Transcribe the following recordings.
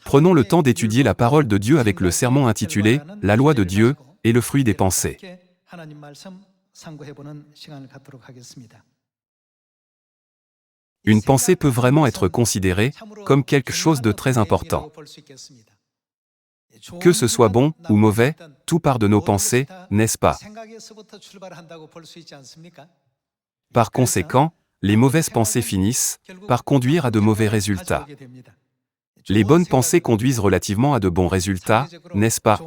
Prenons le temps d'étudier la parole de Dieu avec le sermon intitulé « La loi de Dieu et le fruit des pensées ». Une pensée peut vraiment être considérée comme quelque chose de très important. Que ce soit bon ou mauvais, tout part de nos pensées, n'est-ce pas? Par conséquent, les mauvaises pensées finissent par conduire à de mauvais résultats. Les bonnes pensées conduisent relativement à de bons résultats, n'est-ce pas?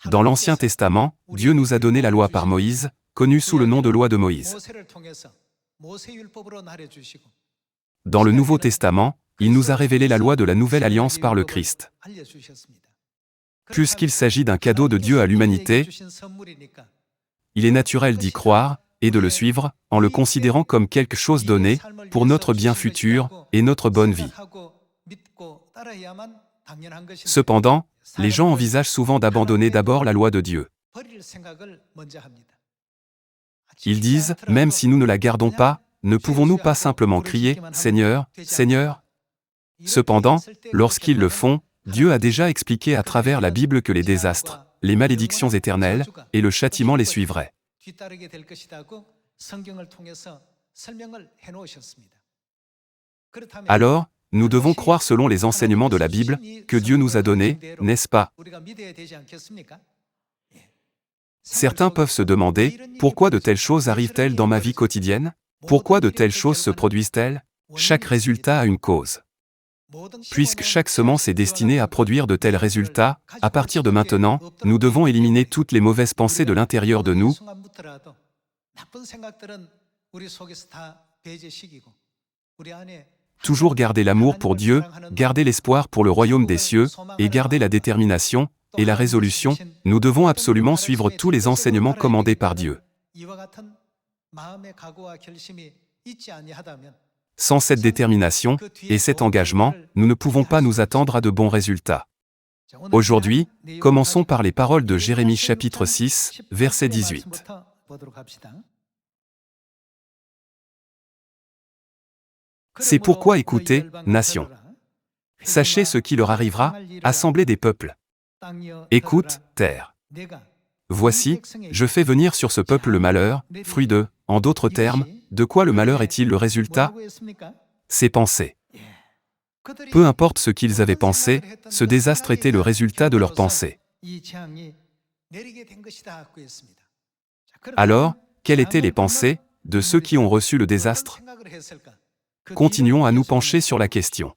Dans l'Ancien Testament, Dieu nous a donné la loi par Moïse, connue sous le nom de loi de Moïse. Dans le Nouveau Testament, il nous a révélé la loi de la Nouvelle Alliance par le Christ. Puisqu'il s'agit d'un cadeau de Dieu à l'humanité, il est naturel d'y croire et de le suivre, en le considérant comme quelque chose donné pour notre bien futur et notre bonne vie. Cependant, les gens envisagent souvent d'abandonner d'abord la loi de Dieu. Ils disent, même si nous ne la gardons pas, ne pouvons-nous pas simplement crier « Seigneur, Seigneur » ? Cependant, lorsqu'ils le font, Dieu a déjà expliqué à travers la Bible que les désastres, les malédictions éternelles et le châtiment les suivraient. Alors, nous devons croire selon les enseignements de la Bible que Dieu nous a donnés, n'est-ce pas? Certains peuvent se demander, pourquoi de telles choses arrivent-elles dans ma vie quotidienne? Pourquoi de telles choses se produisent-elles? Chaque résultat a une cause. Puisque chaque semence est destinée à produire de tels résultats, à partir de maintenant, nous devons éliminer toutes les mauvaises pensées de l'intérieur de nous, toujours garder l'amour pour Dieu, garder l'espoir pour le royaume des cieux, et garder la détermination et la résolution. Nous devons absolument suivre tous les enseignements commandés par Dieu. Sans cette détermination et cet engagement, nous ne pouvons pas nous attendre à de bons résultats. Aujourd'hui, commençons par les paroles de Jérémie chapitre 6, verset 18. C'est pourquoi écoutez, nations. Sachez ce qui leur arrivera, assemblée des peuples. Écoute, terre. Voici, je fais venir sur ce peuple le malheur, fruit de, en d'autres termes, de quoi le malheur est-il le résultat? Ses pensées. Peu importe ce qu'ils avaient pensé, ce désastre était le résultat de leurs pensées. Alors, quelles étaient les pensées de ceux qui ont reçu le désastre? Continuons à nous pencher sur la question.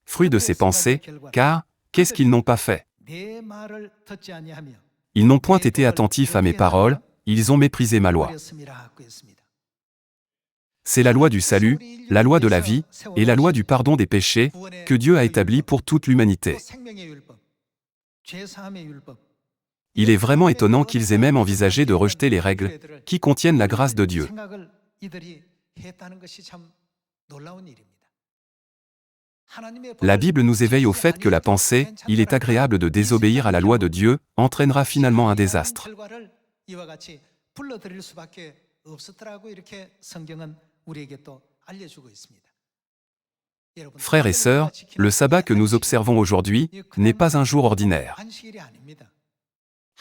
Fruit de ces pensées, car, qu'est-ce qu'ils n'ont pas fait? Ils n'ont point été attentifs à mes paroles, ils ont méprisé ma loi. C'est la loi du salut, la loi de la vie, et la loi du pardon des péchés, que Dieu a établie pour toute l'humanité. Il est vraiment étonnant qu'ils aient même envisagé de rejeter les règles qui contiennent la grâce de Dieu. La Bible nous éveille au fait que la pensée, il est agréable de désobéir à la loi de Dieu, entraînera finalement un désastre. Frères et sœurs, le sabbat que nous observons aujourd'hui n'est pas un jour ordinaire.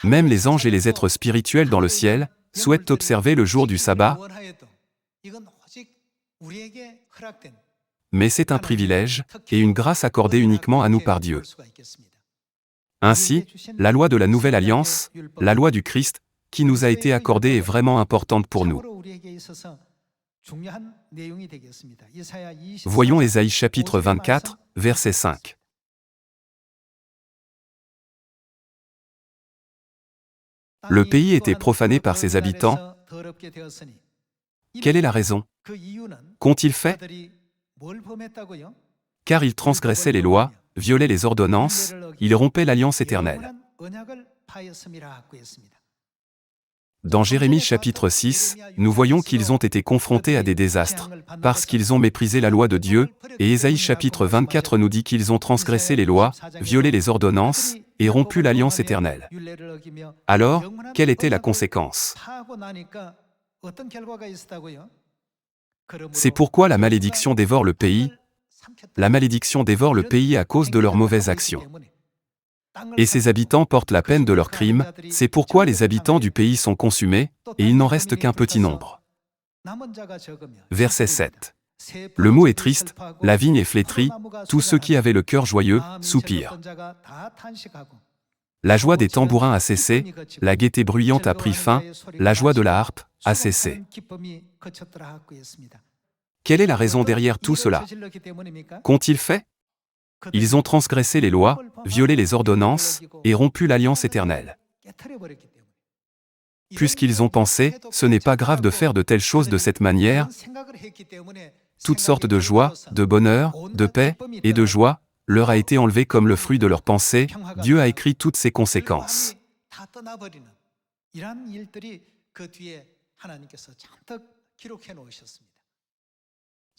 Même les anges et les êtres spirituels dans le ciel souhaitent observer le jour du sabbat, mais c'est un privilège et une grâce accordée uniquement à nous par Dieu. Ainsi, la loi de la Nouvelle Alliance, la loi du Christ, qui nous a été accordée est vraiment importante pour nous. Voyons Ésaïe chapitre 24, verset 5. Le pays était profané par ses habitants. Quelle est la raison? Qu'ont-ils fait? Car ils transgressaient les lois, violaient les ordonnances, ils rompaient l'alliance éternelle. Dans Jérémie chapitre 6, nous voyons qu'ils ont été confrontés à des désastres, parce qu'ils ont méprisé la loi de Dieu, et Ésaïe chapitre 24 nous dit qu'ils ont transgressé les lois, violé les ordonnances, et rompu l'alliance éternelle. Alors, quelle était la conséquence? C'est pourquoi la malédiction dévore le pays. La malédiction dévore le pays à cause de leurs mauvaises actions. Et ses habitants portent la peine de leurs crimes, c'est pourquoi les habitants du pays sont consumés, et il n'en reste qu'un petit nombre. Verset 7. Le mot est triste, la vigne est flétrie, tous ceux qui avaient le cœur joyeux soupirent. La joie des tambourins a cessé, la gaieté bruyante a pris fin, la joie de la harpe a cessé. Quelle est la raison derrière tout cela? Qu'ont-ils fait? Ils ont transgressé les lois, violé les ordonnances, et rompu l'alliance éternelle. Puisqu'ils ont pensé, ce n'est pas grave de faire de telles choses de cette manière, toutes sortes de joie, de bonheur, de paix, et de joie, leur a été enlevé comme le fruit de leurs pensées, Dieu a écrit toutes ces conséquences.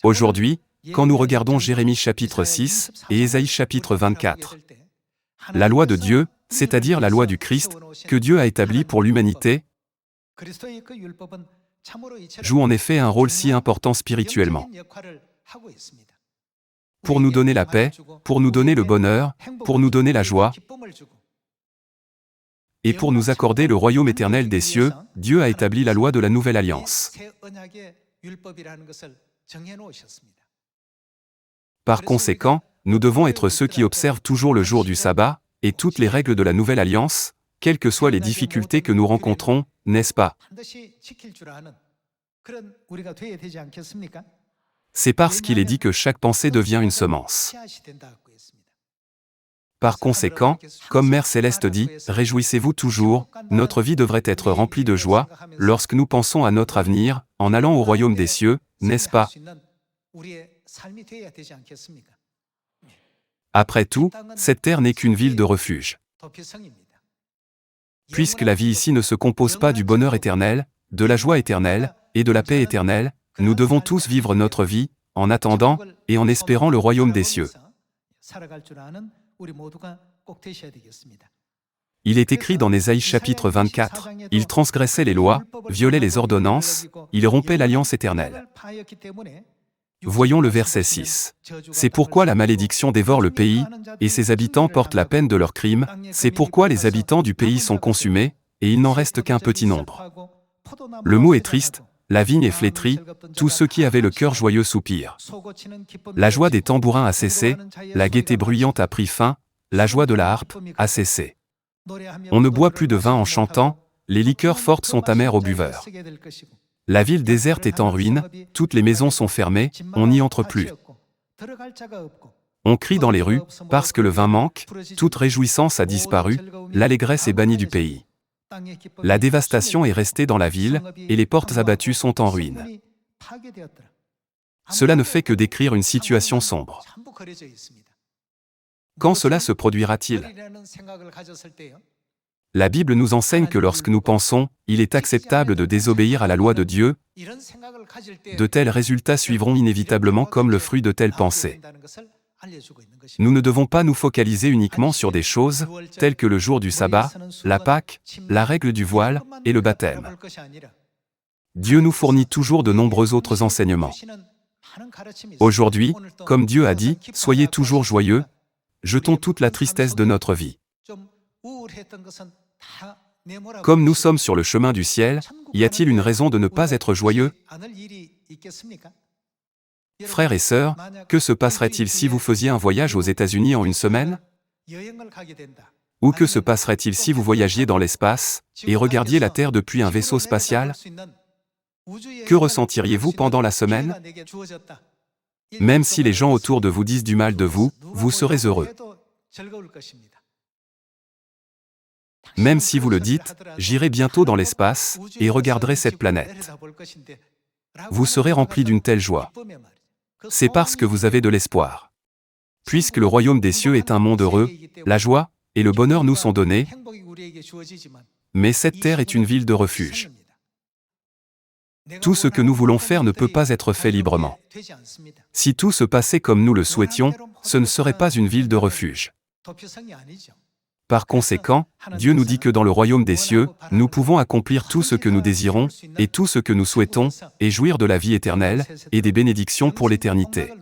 Aujourd'hui, quand nous regardons Jérémie chapitre 6 et Ésaïe chapitre 24, la loi de Dieu, c'est-à-dire la loi du Christ, que Dieu a établie pour l'humanité, joue en effet un rôle si important spirituellement. Pour nous donner la paix, pour nous donner le bonheur, pour nous donner la joie, et pour nous accorder le royaume éternel des cieux, Dieu a établi la loi de la nouvelle alliance. Par conséquent, nous devons être ceux qui observent toujours le jour du sabbat, et toutes les règles de la nouvelle alliance, quelles que soient les difficultés que nous rencontrons, n'est-ce pas? C'est parce qu'il est dit que chaque pensée devient une semence. Par conséquent, comme Mère Céleste dit, réjouissez-vous toujours, notre vie devrait être remplie de joie, lorsque nous pensons à notre avenir, en allant au royaume des cieux, n'est-ce pas? Après tout, cette terre n'est qu'une ville de refuge. Puisque la vie ici ne se compose pas du bonheur éternel, de la joie éternelle, et de la paix éternelle, nous devons tous vivre notre vie, en attendant, et en espérant le royaume des cieux. Il est écrit dans Ésaïe chapitre 24, « Ils transgressaient les lois, violaient les ordonnances, ils rompaient l'alliance éternelle. » Voyons le verset 6. C'est pourquoi la malédiction dévore le pays, et ses habitants portent la peine de leurs crimes, c'est pourquoi les habitants du pays sont consumés, et il n'en reste qu'un petit nombre. Le mot est triste, la vigne est flétrie, tous ceux qui avaient le cœur joyeux soupirent. La joie des tambourins a cessé, la gaieté bruyante a pris fin, la joie de la harpe a cessé. On ne boit plus de vin en chantant, les liqueurs fortes sont amères aux buveurs. La ville déserte est en ruine, toutes les maisons sont fermées, on n'y entre plus. On crie dans les rues, parce que le vin manque, toute réjouissance a disparu, l'allégresse est bannie du pays. La dévastation est restée dans la ville, et les portes abattues sont en ruine. Cela ne fait que décrire une situation sombre. Quand cela se produira-t-il? La Bible nous enseigne que lorsque nous pensons, il est acceptable de désobéir à la loi de Dieu, de tels résultats suivront inévitablement comme le fruit de telles pensées. Nous ne devons pas nous focaliser uniquement sur des choses, telles que le jour du sabbat, la Pâque, la règle du voile, et le baptême. Dieu nous fournit toujours de nombreux autres enseignements. Aujourd'hui, comme Dieu a dit, soyez toujours joyeux, jetons toute la tristesse de notre vie. Comme nous sommes sur le chemin du ciel, y a-t-il une raison de ne pas être joyeux? Frères et sœurs, que se passerait-il si vous faisiez un voyage aux États-Unis en une semaine? Ou que se passerait-il si vous voyagiez dans l'espace, et regardiez la Terre depuis un vaisseau spatial? Que ressentiriez-vous pendant la semaine? Même si les gens autour de vous disent du mal de vous, vous serez heureux. Même si vous le dites, j'irai bientôt dans l'espace, et regarderai cette planète. Vous serez rempli d'une telle joie. C'est parce que vous avez de l'espoir. Puisque le royaume des cieux est un monde heureux, la joie et le bonheur nous sont donnés, Mais cette terre est une ville de refuge. Tout ce que nous voulons faire ne peut pas être fait librement. Si tout se passait comme nous le souhaitions, ce ne serait pas une ville de refuge. Par conséquent, Dieu nous dit que dans le royaume des cieux, nous pouvons accomplir tout ce que nous désirons, et tout ce que nous souhaitons, et jouir de la vie éternelle, et des bénédictions pour l'éternité.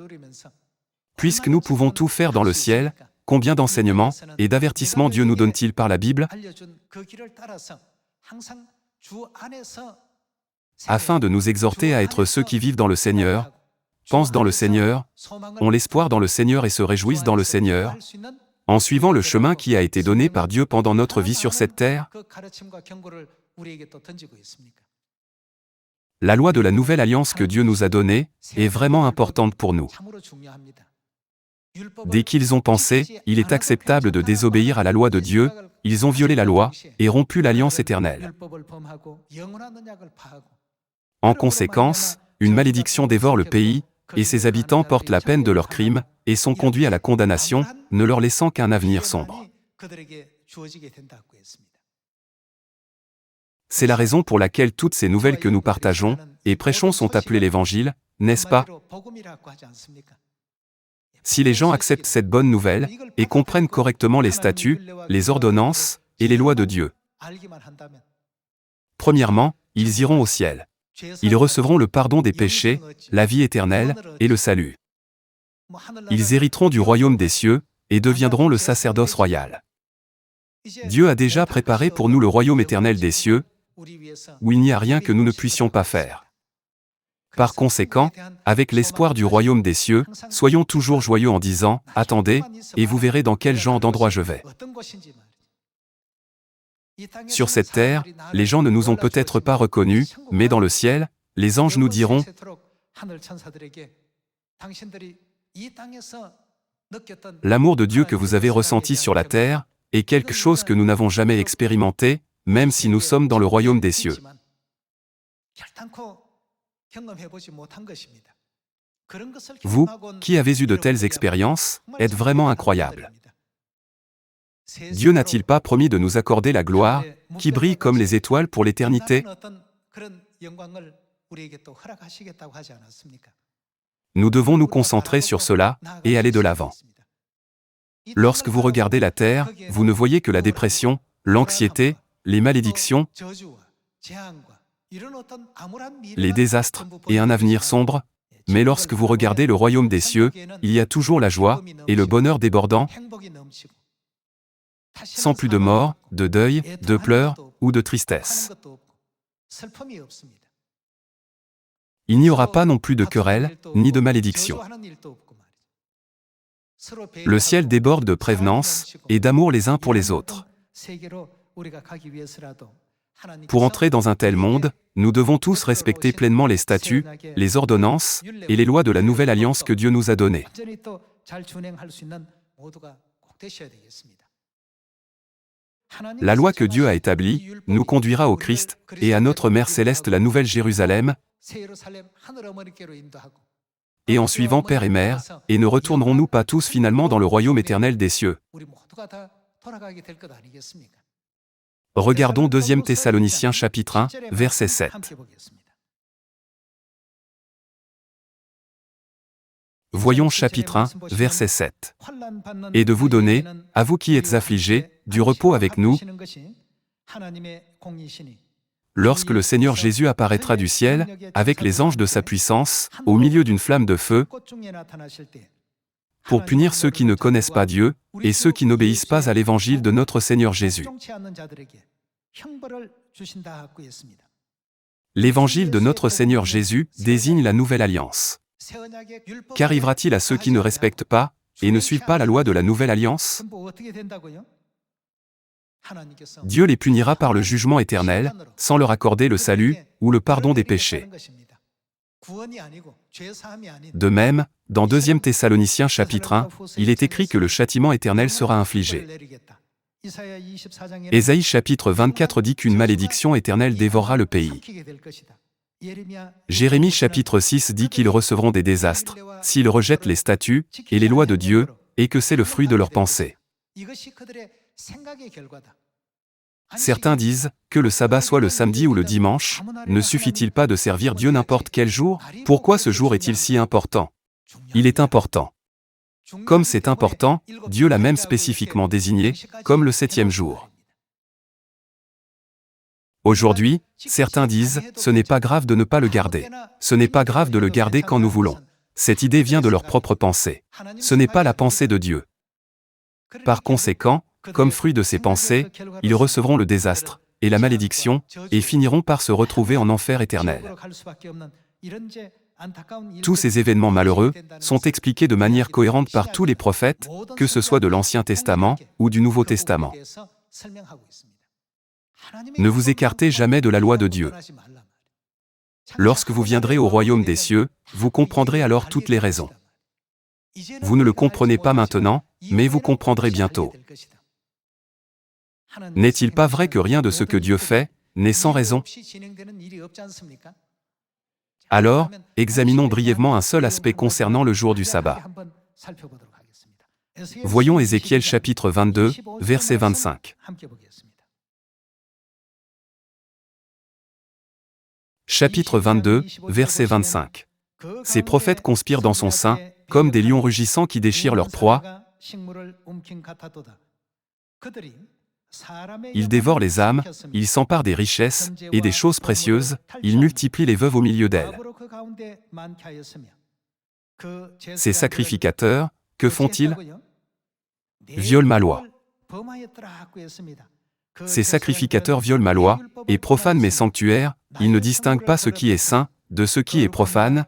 Puisque nous pouvons tout faire dans le ciel, combien d'enseignements et d'avertissements Dieu nous donne-t-il par la Bible? Afin de nous exhorter à être ceux qui vivent dans le Seigneur, pensent dans le Seigneur, ont l'espoir dans le Seigneur et se réjouissent dans le Seigneur, en suivant le chemin qui a été donné par Dieu pendant notre vie sur cette terre. La loi de la nouvelle alliance que Dieu nous a donnée est vraiment importante pour nous. Dès qu'ils ont pensé, il est acceptable de désobéir à la loi de Dieu, ils ont violé la loi et rompu l'alliance éternelle. En conséquence, une malédiction dévore le pays, et ses habitants portent la peine de leurs crimes, et sont conduits à la condamnation, ne leur laissant qu'un avenir sombre. C'est la raison pour laquelle toutes ces nouvelles que nous partageons et prêchons sont appelées l'Évangile, n'est-ce pas? Si les gens acceptent cette bonne nouvelle, et comprennent correctement les statuts, les ordonnances, et les lois de Dieu, premièrement, ils iront au ciel. Ils recevront le pardon des péchés, la vie éternelle, et le salut. Ils hériteront du royaume des cieux, et deviendront le sacerdoce royal. Dieu a déjà préparé pour nous le royaume éternel des cieux, où il n'y a rien que nous ne puissions pas faire. Par conséquent, avec l'espoir du royaume des cieux, soyons toujours joyeux en disant « Attendez, et vous verrez dans quel genre d'endroit je vais ». Sur cette terre, les gens ne nous ont peut-être pas reconnus, mais dans le ciel, les anges nous diront « L'amour de Dieu que vous avez ressenti sur la terre est quelque chose que nous n'avons jamais expérimenté, même si nous sommes dans le royaume des cieux. » Vous, qui avez eu de telles expériences, êtes vraiment incroyables. Dieu n'a-t-il pas promis de nous accorder la gloire, qui brille comme les étoiles pour l'éternité? Nous devons nous concentrer sur cela, et aller de l'avant. Lorsque vous regardez la terre, vous ne voyez que la dépression, l'anxiété, les malédictions, les désastres, et un avenir sombre, mais lorsque vous regardez le royaume des cieux, il y a toujours la joie, et le bonheur débordant, sans plus de mort, de deuil, de pleurs, ou de tristesse. Il n'y aura pas non plus de querelle, ni de malédiction. Le ciel déborde de prévenance, et d'amour les uns pour les autres. Pour entrer dans un tel monde, nous devons tous respecter pleinement les statuts, les ordonnances, et les lois de la nouvelle alliance que Dieu nous a données. La loi que Dieu a établie nous conduira au Christ et à notre Mère céleste la Nouvelle Jérusalem, et en suivant Père et Mère, et ne retournerons-nous pas tous finalement dans le royaume éternel des cieux? Regardons 2 Thessaloniciens chapitre 1, verset 7. Voyons chapitre 1, verset 7. Et de vous donner, à vous qui êtes affligés, du repos avec nous, lorsque le Seigneur Jésus apparaîtra du ciel, avec les anges de sa puissance, au milieu d'une flamme de feu, pour punir ceux qui ne connaissent pas Dieu, et ceux qui n'obéissent pas à l'évangile de notre Seigneur Jésus. L'évangile de notre Seigneur Jésus désigne la nouvelle alliance. Qu'arrivera-t-il à ceux qui ne respectent pas, et ne suivent pas la loi de la nouvelle alliance? Dieu les punira par le jugement éternel, sans leur accorder le salut, ou le pardon des péchés. De même, dans 2 Thessaloniciens chapitre 1, il est écrit que le châtiment éternel sera infligé. Ésaïe chapitre 24 dit qu'une malédiction éternelle dévorera le pays. Jérémie chapitre 6 dit qu'ils recevront des désastres, s'ils rejettent les statuts et les lois de Dieu, et que c'est le fruit de leurs pensées. Certains disent que le sabbat soit le samedi ou le dimanche. Ne suffit-il pas de servir Dieu n'importe quel jour? Pourquoi ce jour est-il si important? Il est important. Comme c'est important, Dieu l'a même spécifiquement désigné comme le 7e jour. Aujourd'hui, certains disent « ce n'est pas grave de ne pas le garder. Ce n'est pas grave de le garder quand nous voulons. » Cette idée vient de leur propre pensée. Ce n'est pas la pensée de Dieu. Par conséquent, comme fruit de ces pensées, ils recevront le désastre et la malédiction et finiront par se retrouver en enfer éternel. Tous ces événements malheureux sont expliqués de manière cohérente par tous les prophètes, que ce soit de l'Ancien Testament ou du Nouveau Testament. Ne vous écartez jamais de la loi de Dieu. Lorsque vous viendrez au royaume des cieux, vous comprendrez alors toutes les raisons. Vous ne le comprenez pas maintenant, mais vous comprendrez bientôt. N'est-il pas vrai que rien de ce que Dieu fait n'est sans raison? Alors, examinons brièvement un seul aspect concernant le jour du sabbat. Voyons Ézéchiel chapitre 22, verset 25. Chapitre 22, verset 25. Ces prophètes conspirent dans son sein, comme des lions rugissants qui déchirent leur proie. Ils dévorent les âmes, ils s'emparent des richesses et des choses précieuses, ils multiplient les veuves au milieu d'elles. Ces sacrificateurs, que font-ils? Violent ma loi. Ces sacrificateurs violent ma loi et profanent mes sanctuaires, ils ne distinguent pas ce qui est saint de ce qui est profane.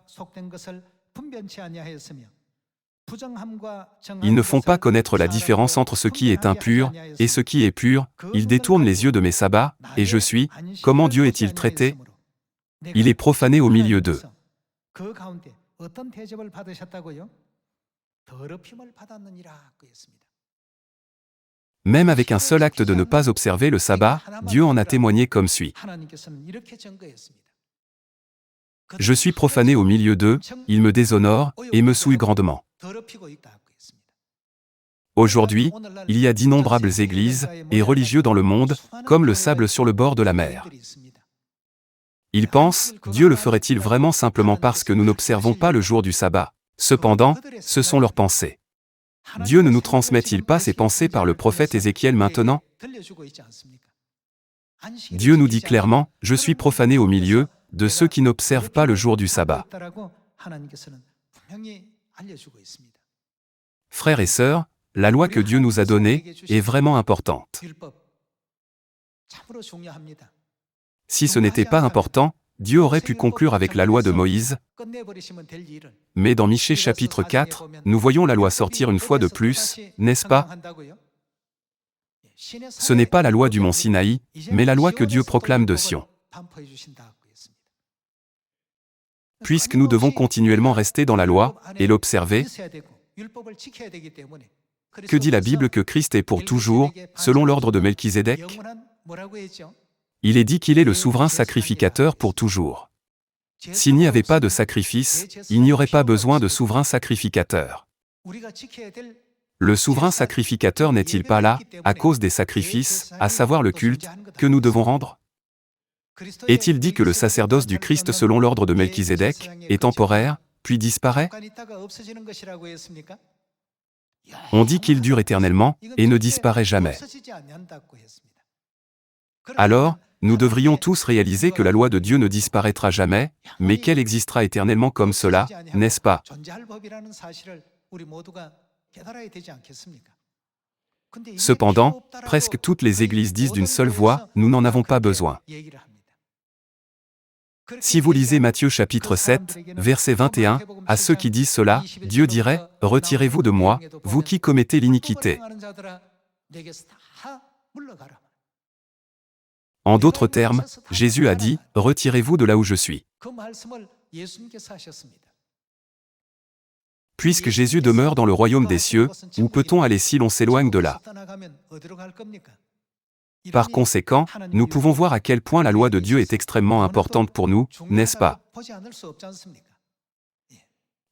Ils ne font pas connaître la différence entre ce qui est impur et ce qui est pur, ils détournent les yeux de mes sabbats, et je suis, comment Dieu est-il traité? Il est profané au milieu d'eux. Même avec un seul acte de ne pas observer le sabbat, Dieu en a témoigné comme suit. Je suis profané au milieu d'eux, ils me déshonorent et me souillent grandement. Aujourd'hui, il y a d'innombrables églises et religieux dans le monde, comme le sable sur le bord de la mer. Ils pensent, Dieu le ferait-il vraiment simplement parce que nous n'observons pas le jour du sabbat? Cependant, ce sont leurs pensées. Dieu ne nous transmet-il pas ses pensées par le prophète Ézéchiel maintenant? Dieu nous dit clairement, je suis profané au milieu de ceux qui n'observent pas le jour du sabbat. Frères et sœurs, la loi que Dieu nous a donnée est vraiment importante. Si ce n'était pas important, Dieu aurait pu conclure avec la loi de Moïse. Mais dans Michée chapitre 4, nous voyons la loi sortir une fois de plus, n'est-ce pas? Ce n'est pas la loi du mont Sinaï, mais la loi que Dieu proclame de Sion. Puisque nous devons continuellement rester dans la loi et l'observer, que dit la Bible que Christ est pour toujours, selon l'ordre de Melchizedek? Il est dit qu'il est le souverain sacrificateur pour toujours. S'il n'y avait pas de sacrifice, il n'y aurait pas besoin de souverain sacrificateur. Le souverain sacrificateur n'est-il pas là, à cause des sacrifices, à savoir le culte, que nous devons rendre? Est-il dit que le sacerdoce du Christ selon l'ordre de Melchizedek est temporaire, puis disparaît? On dit qu'il dure éternellement et ne disparaît jamais. Alors, nous devrions tous réaliser que la loi de Dieu ne disparaîtra jamais, mais qu'elle existera éternellement comme cela, n'est-ce pas? Cependant, presque toutes les églises disent d'une seule voix, nous n'en avons pas besoin. Si vous lisez Matthieu chapitre 7, verset 21, à ceux qui disent cela, Dieu dirait, « Retirez-vous de moi, vous qui commettez l'iniquité. » En d'autres termes, Jésus a dit, « Retirez-vous de là où je suis. » Puisque Jésus demeure dans le royaume des cieux, où peut-on aller si l'on s'éloigne de là? Par conséquent, nous pouvons voir à quel point la loi de Dieu est extrêmement importante pour nous, n'est-ce pas?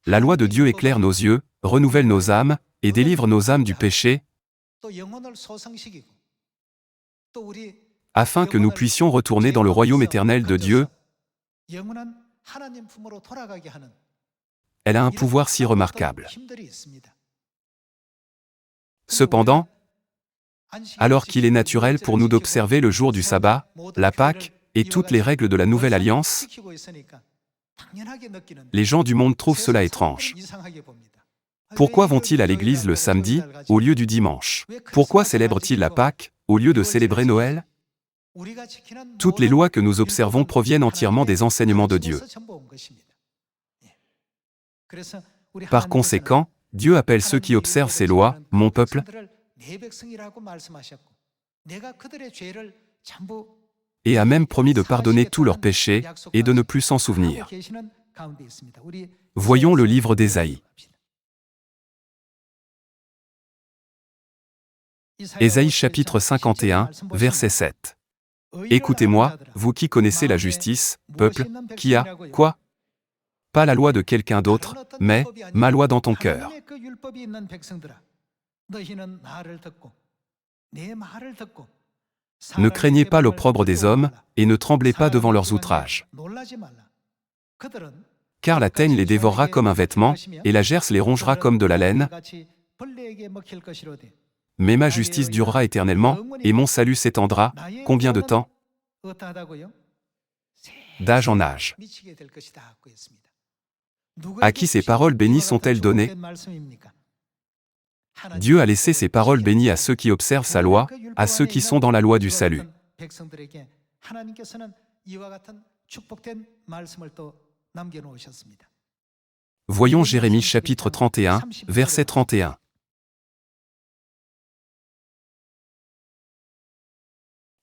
La loi de Dieu éclaire nos yeux, renouvelle nos âmes, et délivre nos âmes du péché. afin que nous puissions retourner dans le royaume éternel de Dieu. Elle a un pouvoir si remarquable. Cependant, alors qu'il est naturel pour nous d'observer le jour du sabbat, la Pâque, et toutes les règles de la Nouvelle Alliance, les gens du monde trouvent cela étrange. Pourquoi vont-ils à l'église le samedi, au lieu du dimanche? Pourquoi célèbrent-ils la Pâque, au lieu de célébrer Noël? Toutes les lois que nous observons proviennent entièrement des enseignements de Dieu. Par conséquent, Dieu appelle ceux qui observent ces lois, « mon peuple », et a même promis de pardonner tous leurs péchés, et de ne plus s'en souvenir. Voyons le livre d'Ésaïe. Ésaïe chapitre 51, verset 7. Écoutez-moi, vous qui connaissez la justice, peuple, qui a, quoi? Pas la loi de quelqu'un d'autre, mais ma loi dans ton cœur. Ne craignez pas l'opprobre des hommes, et ne tremblez pas devant leurs outrages. Car la teigne les dévorera comme un vêtement, et la gerce les rongera comme de la laine. Mais ma justice durera éternellement, et mon salut s'étendra, combien de temps? D'âge en âge. À qui ces paroles bénies sont-elles données? Dieu a laissé ces paroles bénies à ceux qui observent sa loi, à ceux qui sont dans la loi du salut. Voyons Jérémie chapitre 31, verset 31.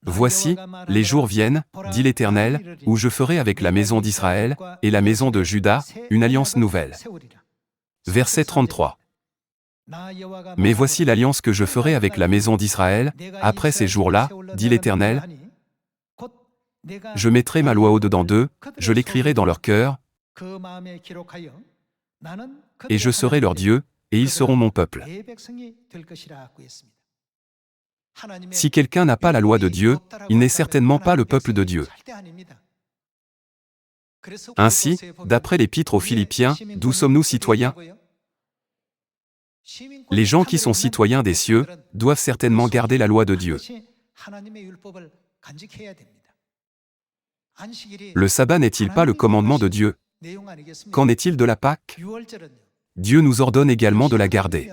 Voici, les jours viennent, dit l'Éternel, où je ferai avec la maison d'Israël et la maison de Juda une alliance nouvelle. Verset 33. Mais voici l'alliance que je ferai avec la maison d'Israël, après ces jours-là, dit l'Éternel. Je mettrai ma loi au-dedans d'eux, je l'écrirai dans leur cœur, et je serai leur Dieu, et ils seront mon peuple. Si quelqu'un n'a pas la loi de Dieu, il n'est certainement pas le peuple de Dieu. Ainsi, d'après l'Épître aux Philippiens, d'où sommes-nous citoyens? Les gens qui sont citoyens des cieux doivent certainement garder la loi de Dieu. Le sabbat n'est-il pas le commandement de Dieu? Qu'en est-il de la Pâque? Dieu nous ordonne également de la garder.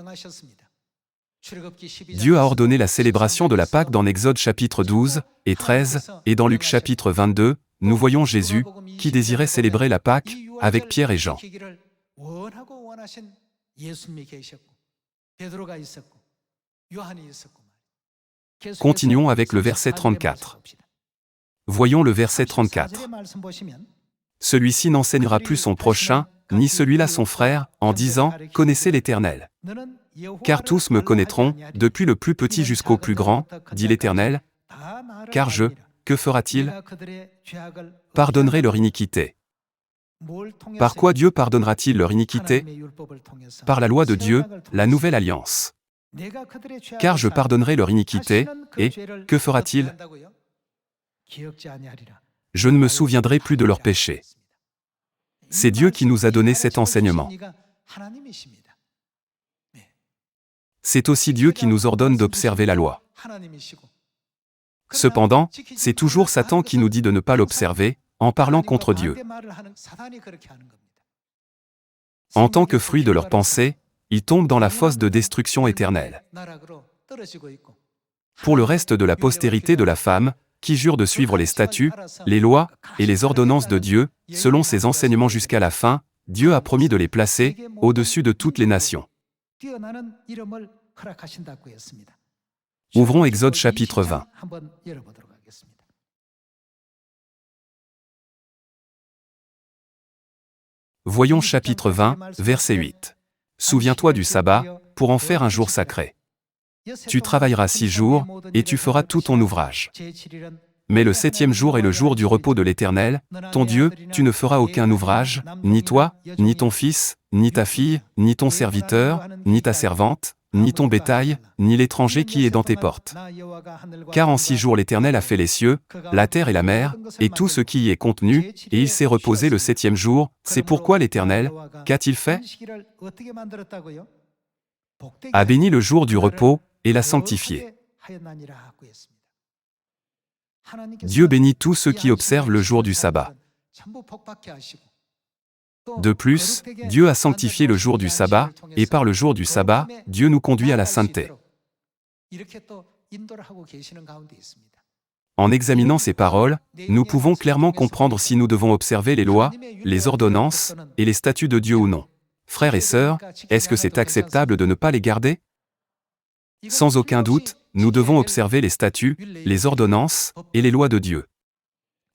Dieu a ordonné la célébration de la Pâque dans Exode chapitre 12 et 13, et dans Luc chapitre 22, nous voyons Jésus, qui désirait célébrer la Pâque, avec Pierre et Jean. Continuons avec le verset 34. Voyons le verset 34. Celui-ci n'enseignera plus son prochain, ni celui-là son frère, en disant, « Connaissez l'Éternel. » Car tous me connaîtront, depuis le plus petit jusqu'au plus grand, dit l'Éternel. Car que fera-t-il? Pardonnerai leur iniquité. Par quoi Dieu pardonnera-t-il leur iniquité? Par la loi de Dieu, la nouvelle alliance. Car je pardonnerai leur iniquité, et que fera-t-il? Je ne me souviendrai plus de leurs péchés. C'est Dieu qui nous a donné cet enseignement. C'est aussi Dieu qui nous ordonne d'observer la loi. Cependant, c'est toujours Satan qui nous dit de ne pas l'observer, en parlant contre Dieu. En tant que fruit de leurs pensées, ils tombent dans la fosse de destruction éternelle. Pour le reste de la postérité de la femme, qui jure de suivre les statuts, les lois et les ordonnances de Dieu, selon ses enseignements jusqu'à la fin, Dieu a promis de les placer au-dessus de toutes les nations. Ouvrons Exode chapitre 20. Voyons chapitre 20, verset 8. Souviens-toi du sabbat, pour en faire un jour sacré. Tu travailleras 6 jours, et tu feras tout ton ouvrage. Mais le 7e jour est le jour du repos de l'Éternel, ton Dieu, tu ne feras aucun ouvrage, ni toi, ni ton fils, ni ta fille, ni ton serviteur, ni ta servante, ni ton bétail, ni l'étranger qui est dans tes portes. Car en 6 jours l'Éternel a fait les cieux, la terre et la mer, et tout ce qui y est contenu, et il s'est reposé le 7e jour. C'est pourquoi l'Éternel, qu'a-t-il fait? A béni le jour du repos, et l'a sanctifié. Dieu bénit tous ceux qui observent le jour du sabbat. De plus, Dieu a sanctifié le jour du sabbat, et par le jour du sabbat, Dieu nous conduit à la sainteté. En examinant ces paroles, nous pouvons clairement comprendre si nous devons observer les lois, les ordonnances, et les statuts de Dieu ou non. Frères et sœurs, est-ce que c'est acceptable de ne pas les garder? Sans aucun doute, nous devons observer les statuts, les ordonnances, et les lois de Dieu.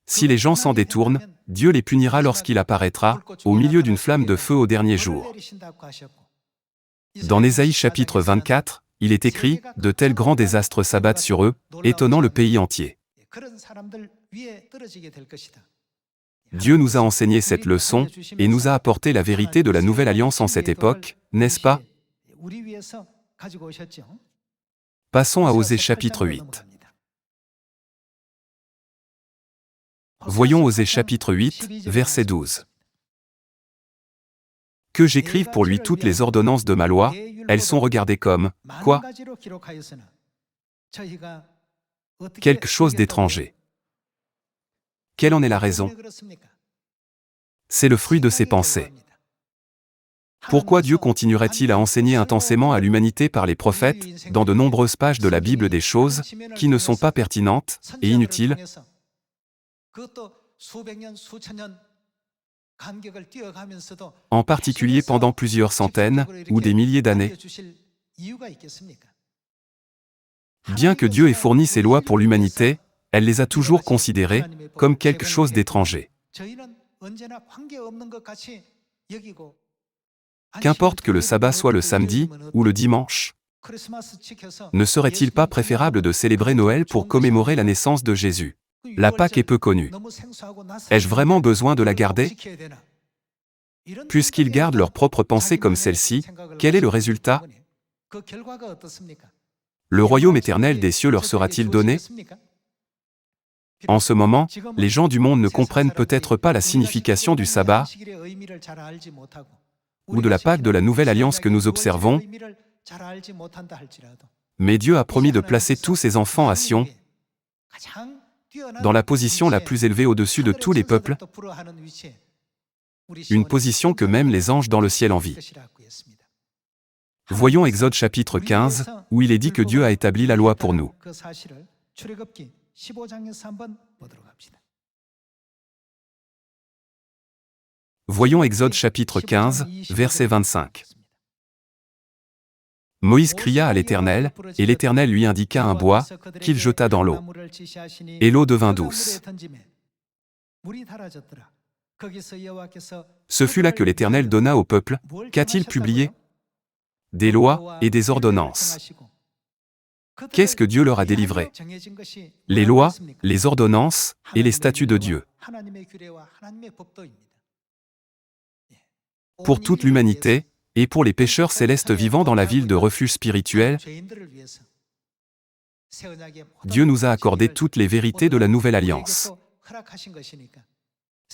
Si les gens s'en détournent, Dieu les punira lorsqu'il apparaîtra, au milieu d'une flamme de feu au dernier jour. Dans Ésaïe chapitre 24, il est écrit, « De tels grands désastres s'abattent sur eux, étonnant le pays entier. » Dieu nous a enseigné cette leçon, et nous a apporté la vérité de la nouvelle alliance en cette époque, n'est-ce pas? Passons à Osée chapitre 8. Voyons Osée chapitre 8, verset 12. Que j'écrive pour lui toutes les ordonnances de ma loi, elles sont regardées comme, quoi? Quelque chose d'étranger. Quelle en est la raison? C'est le fruit de ses pensées. Pourquoi Dieu continuerait-il à enseigner intensément à l'humanité par les prophètes, dans de nombreuses pages de la Bible des choses, qui ne sont pas pertinentes et inutiles? En particulier pendant plusieurs centaines, ou des milliers d'années. Bien que Dieu ait fourni ses lois pour l'humanité, elle les a toujours considérées comme quelque chose d'étranger. Qu'importe que le sabbat soit le samedi ou le dimanche, ne serait-il pas préférable de célébrer Noël pour commémorer la naissance de Jésus? La Pâque est peu connue. Ai-je vraiment besoin de la garder? Puisqu'ils gardent leurs propres pensées comme celle-ci, quel est le résultat? Le royaume éternel des cieux leur sera-t-il donné? En ce moment, les gens du monde ne comprennent peut-être pas la signification du sabbat ou de la Pâque de la nouvelle alliance que nous observons, mais Dieu a promis de placer tous ses enfants à Sion, dans la position la plus élevée au-dessus de tous les peuples, une position que même les anges dans le ciel envient. Voyons Exode chapitre 15, où il est dit que Dieu a établi la loi pour nous. Voyons Exode chapitre 15, verset 25. Moïse cria à l'Éternel, et l'Éternel lui indiqua un bois, qu'il jeta dans l'eau. Et l'eau devint douce. Ce fut là que l'Éternel donna au peuple, qu'a-t-il publié? Des lois et des ordonnances. Qu'est-ce que Dieu leur a délivré? Les lois, les ordonnances et les statuts de Dieu. Pour toute l'humanité, et pour les pécheurs célestes vivant dans la ville de refuge spirituel, Dieu nous a accordé toutes les vérités de la nouvelle alliance.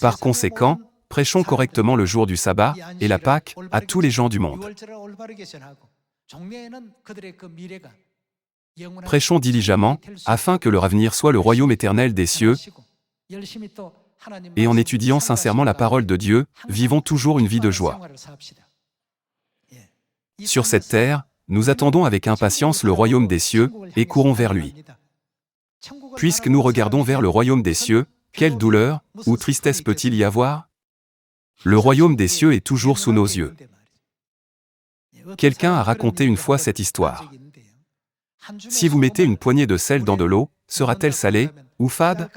Par conséquent, prêchons correctement le jour du sabbat et la Pâque à tous les gens du monde. Prêchons diligemment, afin que leur avenir soit le royaume éternel des cieux, et en étudiant sincèrement la parole de Dieu, vivons toujours une vie de joie. Sur cette terre, nous attendons avec impatience le royaume des cieux, et courons vers lui. Puisque nous regardons vers le royaume des cieux, quelle douleur ou tristesse peut-il y avoir? Le royaume des cieux est toujours sous nos yeux. Quelqu'un a raconté une fois cette histoire. Si vous mettez une poignée de sel dans de l'eau, sera-t-elle salée ou fade?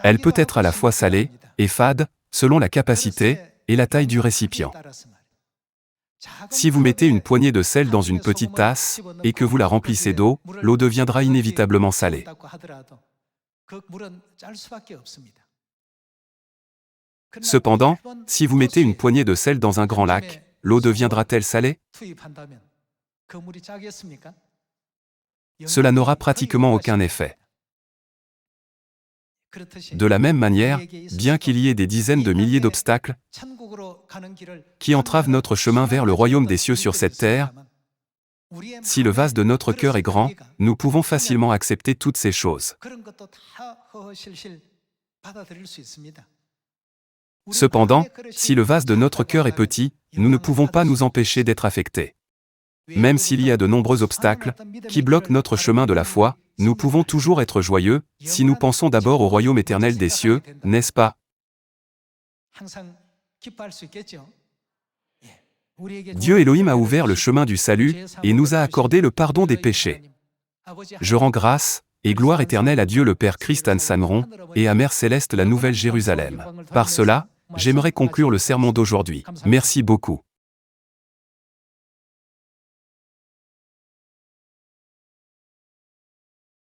Elle peut être à la fois salée et fade, selon la capacité et la taille du récipient. Si vous mettez une poignée de sel dans une petite tasse, et que vous la remplissez d'eau, l'eau deviendra inévitablement salée. Cependant, si vous mettez une poignée de sel dans un grand lac, l'eau deviendra-t-elle salée? Cela n'aura pratiquement aucun effet. De la même manière, bien qu'il y ait des dizaines de milliers d'obstacles qui entravent notre chemin vers le royaume des cieux sur cette terre, si le vase de notre cœur est grand, nous pouvons facilement accepter toutes ces choses. Cependant, si le vase de notre cœur est petit, nous ne pouvons pas nous empêcher d'être affectés. Même s'il y a de nombreux obstacles qui bloquent notre chemin de la foi, nous pouvons toujours être joyeux, si nous pensons d'abord au royaume éternel des cieux, n'est-ce pas? Dieu Elohim a ouvert le chemin du salut et nous a accordé le pardon des péchés. Je rends grâce et gloire éternelle à Dieu le Père Christ Anne-Samron et à Mère Céleste la Nouvelle Jérusalem. Par cela, j'aimerais conclure le sermon d'aujourd'hui. Merci beaucoup.